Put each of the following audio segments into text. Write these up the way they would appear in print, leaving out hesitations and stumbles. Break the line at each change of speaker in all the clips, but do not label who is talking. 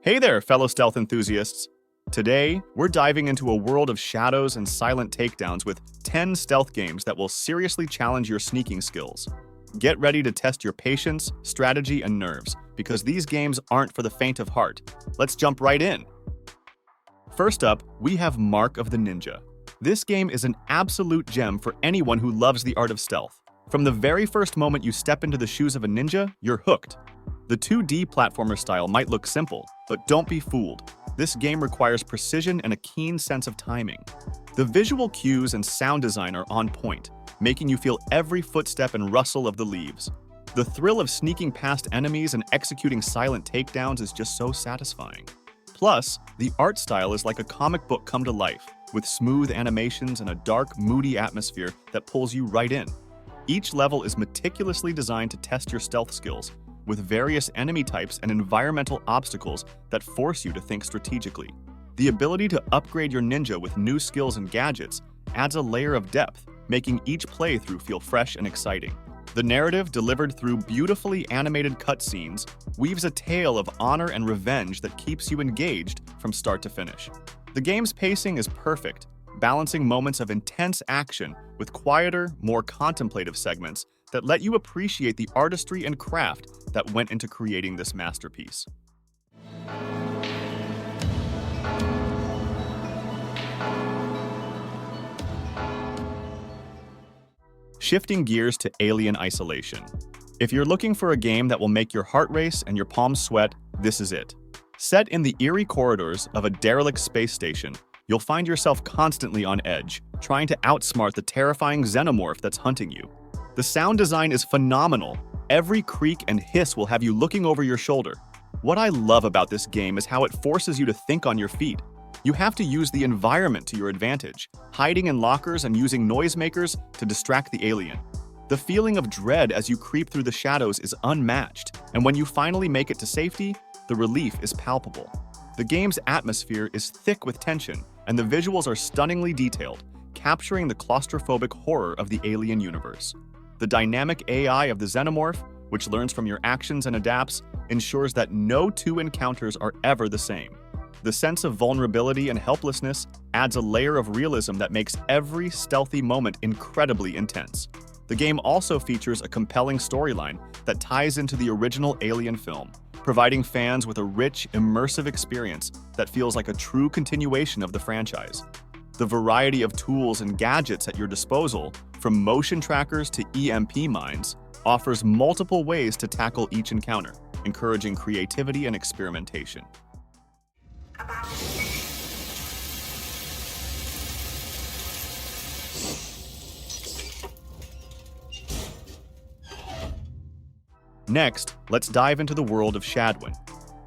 Hey there, fellow stealth enthusiasts! Today, we're diving into a world of shadows and silent takedowns with 10 stealth games that will seriously challenge your sneaking skills. Get ready to test your patience, strategy, and nerves, because these games aren't for the faint of heart. Let's jump right in! First up, we have Mark of the Ninja. This game is an absolute gem for anyone who loves the art of stealth. From the very first moment you step into the shoes of a ninja, you're hooked. The 2D platformer style might look simple, but don't be fooled. This game requires precision and a keen sense of timing. The visual cues and sound design are on point, making you feel every footstep and rustle of the leaves. The thrill of sneaking past enemies and executing silent takedowns is just so satisfying. Plus, the art style is like a comic book come to life, with smooth animations and a dark, moody atmosphere that pulls you right in. Each level is meticulously designed to test your stealth skills, with various enemy types and environmental obstacles that force you to think strategically. The ability to upgrade your ninja with new skills and gadgets adds a layer of depth, making each playthrough feel fresh and exciting. The narrative, delivered through beautifully animated cutscenes, weaves a tale of honor and revenge that keeps you engaged from start to finish. The game's pacing is perfect, balancing moments of intense action with quieter, more contemplative segments that let you appreciate the artistry and craft that went into creating this masterpiece. Shifting gears to Alien Isolation. If you're looking for a game that will make your heart race and your palms sweat, this is it. Set in the eerie corridors of a derelict space station, you'll find yourself constantly on edge, trying to outsmart the terrifying xenomorph that's hunting you. The sound design is phenomenal. Every creak and hiss will have you looking over your shoulder. What I love about this game is how it forces you to think on your feet. You have to use the environment to your advantage, hiding in lockers and using noisemakers to distract the alien. The feeling of dread as you creep through the shadows is unmatched, and when you finally make it to safety, the relief is palpable. The game's atmosphere is thick with tension, and the visuals are stunningly detailed, capturing the claustrophobic horror of the alien universe. The dynamic AI of the xenomorph, which learns from your actions and adapts, ensures that no two encounters are ever the same. The sense of vulnerability and helplessness adds a layer of realism that makes every stealthy moment incredibly intense. The game also features a compelling storyline that ties into the original Alien film, providing fans with a rich, immersive experience that feels like a true continuation of the franchise. The variety of tools and gadgets at your disposal, from motion trackers to EMP mines, offers multiple ways to tackle each encounter, encouraging creativity and experimentation. Next, let's dive into the world of Shadwin.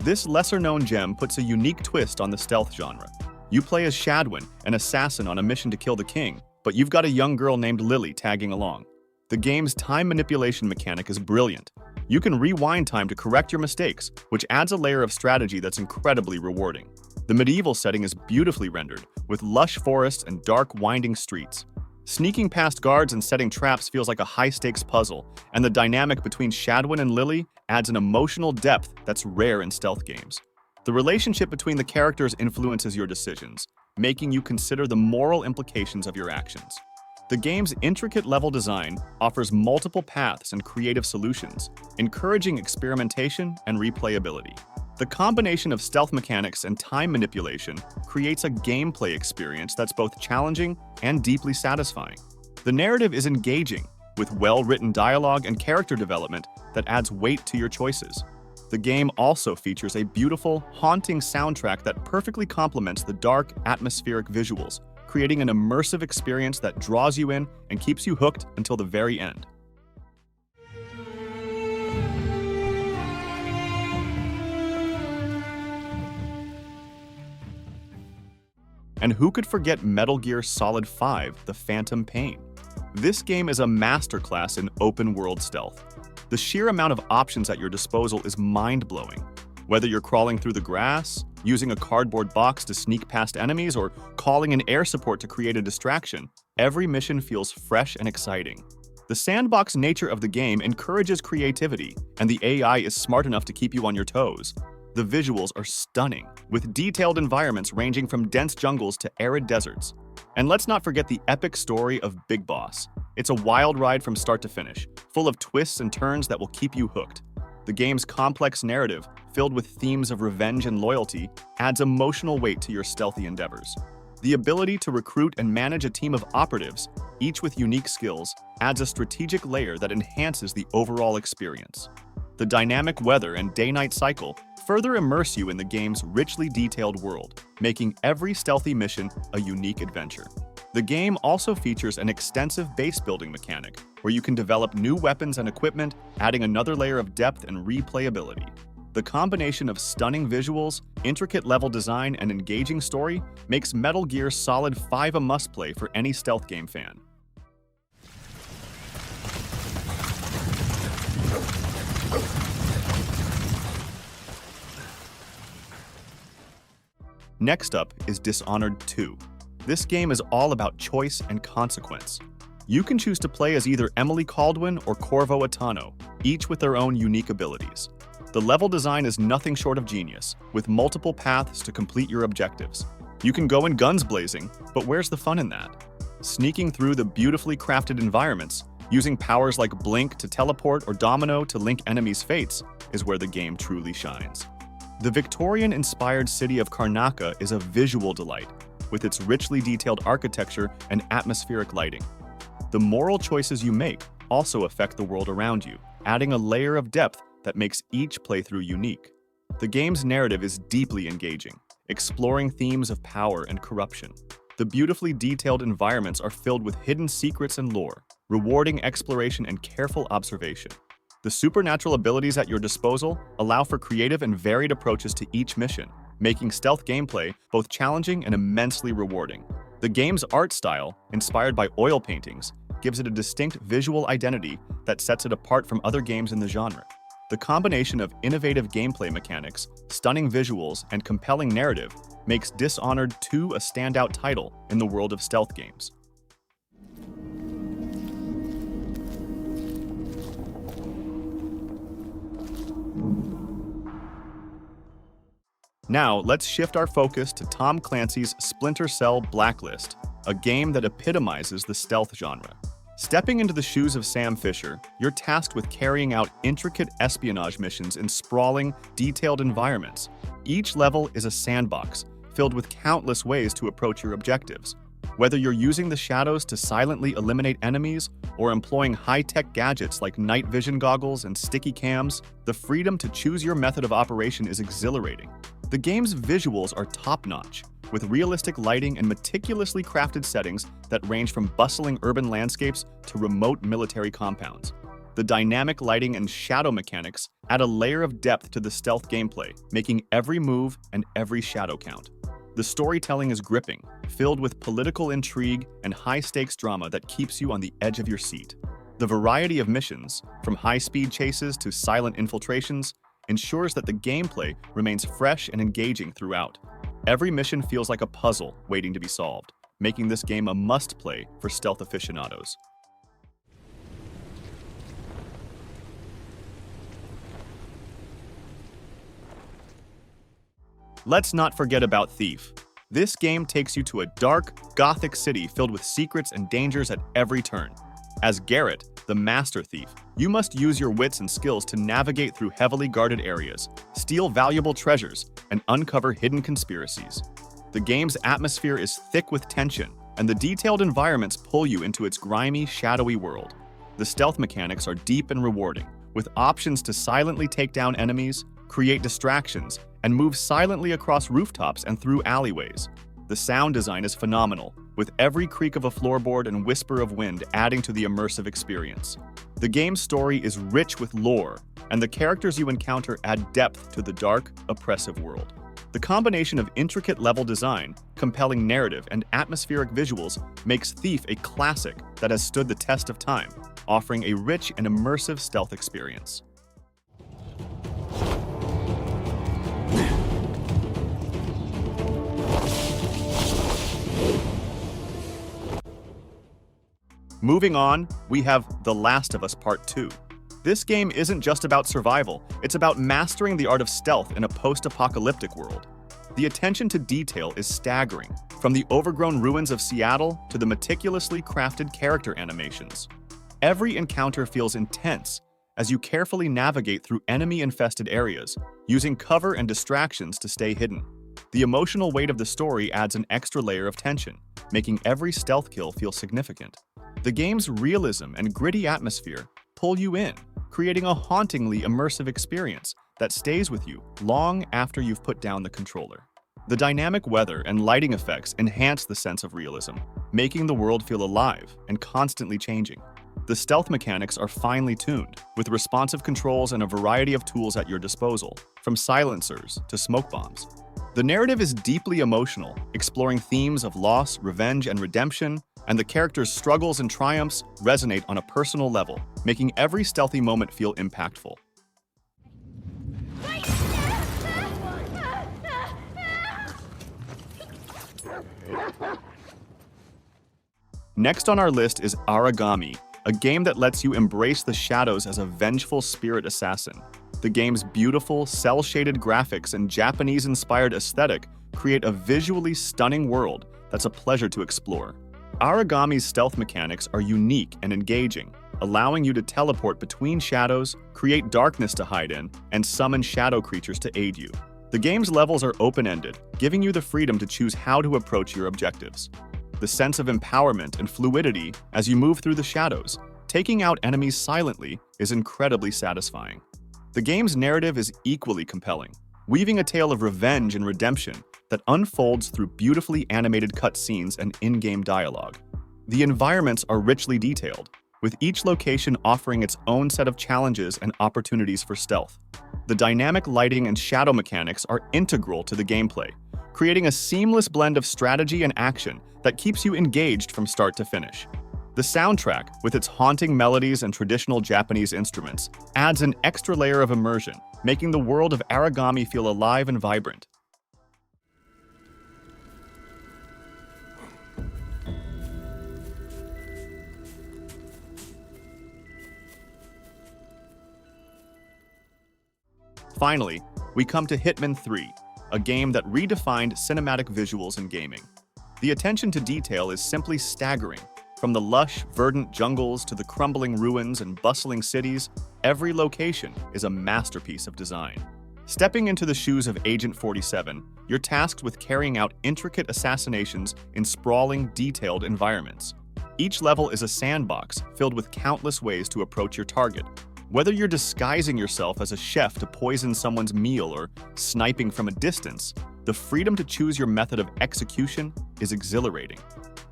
This lesser-known gem puts a unique twist on the stealth genre. You play as Shadwin, an assassin on a mission to kill the king, but you've got a young girl named Lily tagging along. The game's time manipulation mechanic is brilliant. You can rewind time to correct your mistakes, which adds a layer of strategy that's incredibly rewarding. The medieval setting is beautifully rendered, with lush forests and dark, winding streets. Sneaking past guards and setting traps feels like a high-stakes puzzle, and the dynamic between Shadwin and Lily adds an emotional depth that's rare in stealth games. The relationship between the characters influences your decisions, making you consider the moral implications of your actions. The game's intricate level design offers multiple paths and creative solutions, encouraging experimentation and replayability. The combination of stealth mechanics and time manipulation creates a gameplay experience that's both challenging and deeply satisfying. The narrative is engaging, with well-written dialogue and character development that adds weight to your choices. The game also features a beautiful, haunting soundtrack that perfectly complements the dark, atmospheric visuals, creating an immersive experience that draws you in and keeps you hooked until the very end. And who could forget Metal Gear Solid 5: The Phantom Pain? This game is a masterclass in open-world stealth. The sheer amount of options at your disposal is mind-blowing. Whether you're crawling through the grass, using a cardboard box to sneak past enemies, or calling in air support to create a distraction, every mission feels fresh and exciting. The sandbox nature of the game encourages creativity, and the AI is smart enough to keep you on your toes. The visuals are stunning, with detailed environments ranging from dense jungles to arid deserts. And let's not forget the epic story of Big Boss. It's a wild ride from start to finish, full of twists and turns that will keep you hooked. The game's complex narrative, filled with themes of revenge and loyalty, adds emotional weight to your stealthy endeavors. The ability to recruit and manage a team of operatives, each with unique skills, adds a strategic layer that enhances the overall experience. The dynamic weather and day-night cycle further immerse you in the game's richly detailed world, making every stealthy mission a unique adventure. The game also features an extensive base-building mechanic, where you can develop new weapons and equipment, adding another layer of depth and replayability. The combination of stunning visuals, intricate level design, and engaging story makes Metal Gear Solid 5 a must-play for any stealth game fan. Next up is Dishonored 2. This game is all about choice and consequence. You can choose to play as either Emily Caldwin or Corvo Attano, each with their own unique abilities. The level design is nothing short of genius, with multiple paths to complete your objectives. You can go in guns blazing, but where's the fun in that? Sneaking through the beautifully crafted environments, using powers like Blink to teleport or Domino to link enemies' fates, is where the game truly shines. The Victorian-inspired city of Karnaca is a visual delight, with its richly detailed architecture and atmospheric lighting. The moral choices you make also affect the world around you, adding a layer of depth that makes each playthrough unique. The game's narrative is deeply engaging, exploring themes of power and corruption. The beautifully detailed environments are filled with hidden secrets and lore, rewarding exploration and careful observation. The supernatural abilities at your disposal allow for creative and varied approaches to each mission, making stealth gameplay both challenging and immensely rewarding. The game's art style, inspired by oil paintings, gives it a distinct visual identity that sets it apart from other games in the genre. The combination of innovative gameplay mechanics, stunning visuals, and compelling narrative makes Dishonored 2 a standout title in the world of stealth games. Now, let's shift our focus to Tom Clancy's Splinter Cell: Blacklist, a game that epitomizes the stealth genre. Stepping into the shoes of Sam Fisher, you're tasked with carrying out intricate espionage missions in sprawling, detailed environments. Each level is a sandbox, filled with countless ways to approach your objectives. Whether you're using the shadows to silently eliminate enemies or employing high-tech gadgets like night vision goggles and sticky cams, the freedom to choose your method of operation is exhilarating. The game's visuals are top-notch, with realistic lighting and meticulously crafted settings that range from bustling urban landscapes to remote military compounds. The dynamic lighting and shadow mechanics add a layer of depth to the stealth gameplay, making every move and every shadow count. The storytelling is gripping, filled with political intrigue and high-stakes drama that keeps you on the edge of your seat. The variety of missions, from high-speed chases to silent infiltrations, ensures that the gameplay remains fresh and engaging throughout. Every mission feels like a puzzle waiting to be solved, making this game a must-play for stealth aficionados. Let's not forget about Thief. This game takes you to a dark, gothic city filled with secrets and dangers at every turn. As Garrett, the master thief, you must use your wits and skills to navigate through heavily guarded areas, steal valuable treasures, and uncover hidden conspiracies. The game's atmosphere is thick with tension, and the detailed environments pull you into its grimy, shadowy world. The stealth mechanics are deep and rewarding, with options to silently take down enemies, create distractions, and move silently across rooftops and through alleyways. The sound design is phenomenal, with every creak of a floorboard and whisper of wind adding to the immersive experience. The game's story is rich with lore, and the characters you encounter add depth to the dark, oppressive world. The combination of intricate level design, compelling narrative, and atmospheric visuals makes Thief a classic that has stood the test of time, offering a rich and immersive stealth experience. Moving on, we have The Last of Us Part 2. This game isn't just about survival, it's about mastering the art of stealth in a post-apocalyptic world. The attention to detail is staggering, from the overgrown ruins of Seattle to the meticulously crafted character animations. Every encounter feels intense as you carefully navigate through enemy-infested areas, using cover and distractions to stay hidden. The emotional weight of the story adds an extra layer of tension, making every stealth kill feel significant. The game's realism and gritty atmosphere pull you in, creating a hauntingly immersive experience that stays with you long after you've put down the controller. The dynamic weather and lighting effects enhance the sense of realism, making the world feel alive and constantly changing. The stealth mechanics are finely tuned, with responsive controls and a variety of tools at your disposal, from silencers to smoke bombs. The narrative is deeply emotional, exploring themes of loss, revenge, and redemption, and the characters' struggles and triumphs resonate on a personal level, making every stealthy moment feel impactful. Next on our list is Origami, a game that lets you embrace the shadows as a vengeful spirit assassin. The game's beautiful, cel-shaded graphics and Japanese-inspired aesthetic create a visually stunning world that's a pleasure to explore. Origami's stealth mechanics are unique and engaging, allowing you to teleport between shadows, create darkness to hide in, and summon shadow creatures to aid you. The game's levels are open-ended, giving you the freedom to choose how to approach your objectives. The sense of empowerment and fluidity as you move through the shadows, taking out enemies silently, is incredibly satisfying. The game's narrative is equally compelling, weaving a tale of revenge and redemption that unfolds through beautifully animated cutscenes and in-game dialogue. The environments are richly detailed, with each location offering its own set of challenges and opportunities for stealth. The dynamic lighting and shadow mechanics are integral to the gameplay, creating a seamless blend of strategy and action that keeps you engaged from start to finish. The soundtrack, with its haunting melodies and traditional Japanese instruments, adds an extra layer of immersion, making the world of Origami feel alive and vibrant. Finally, we come to Hitman 3, a game that redefined cinematic visuals in gaming. The attention to detail is simply staggering. From the lush, verdant jungles to the crumbling ruins and bustling cities, every location is a masterpiece of design. Stepping into the shoes of Agent 47, you're tasked with carrying out intricate assassinations in sprawling, detailed environments. Each level is a sandbox filled with countless ways to approach your target. Whether you're disguising yourself as a chef to poison someone's meal or sniping from a distance, the freedom to choose your method of execution is exhilarating.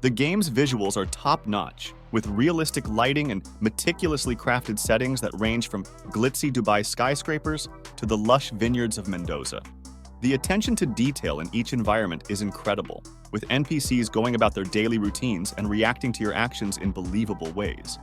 The game's visuals are top-notch, with realistic lighting and meticulously crafted settings that range from glitzy Dubai skyscrapers to the lush vineyards of Mendoza. The attention to detail in each environment is incredible, with NPCs going about their daily routines and reacting to your actions in believable ways.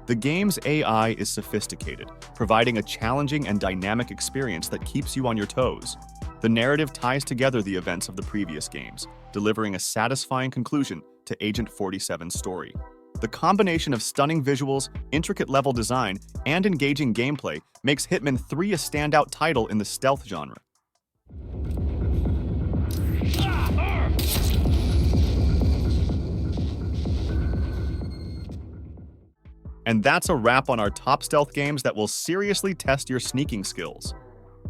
The game's AI is sophisticated, providing a challenging and dynamic experience that keeps you on your toes. The narrative ties together the events of the previous games, delivering a satisfying conclusion to Agent 47's story. The combination of stunning visuals, intricate level design, and engaging gameplay makes Hitman 3 a standout title in the stealth genre. And that's a wrap on our top stealth games that will seriously test your sneaking skills.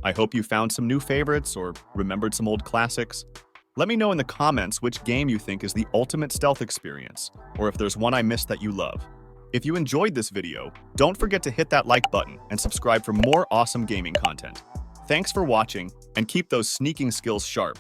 I hope you found some new favorites or remembered some old classics. Let me know in the comments which game you think is the ultimate stealth experience, or if there's one I missed that you love. If you enjoyed this video, don't forget to hit that like button and subscribe for more awesome gaming content. Thanks for watching, and keep those sneaking skills sharp.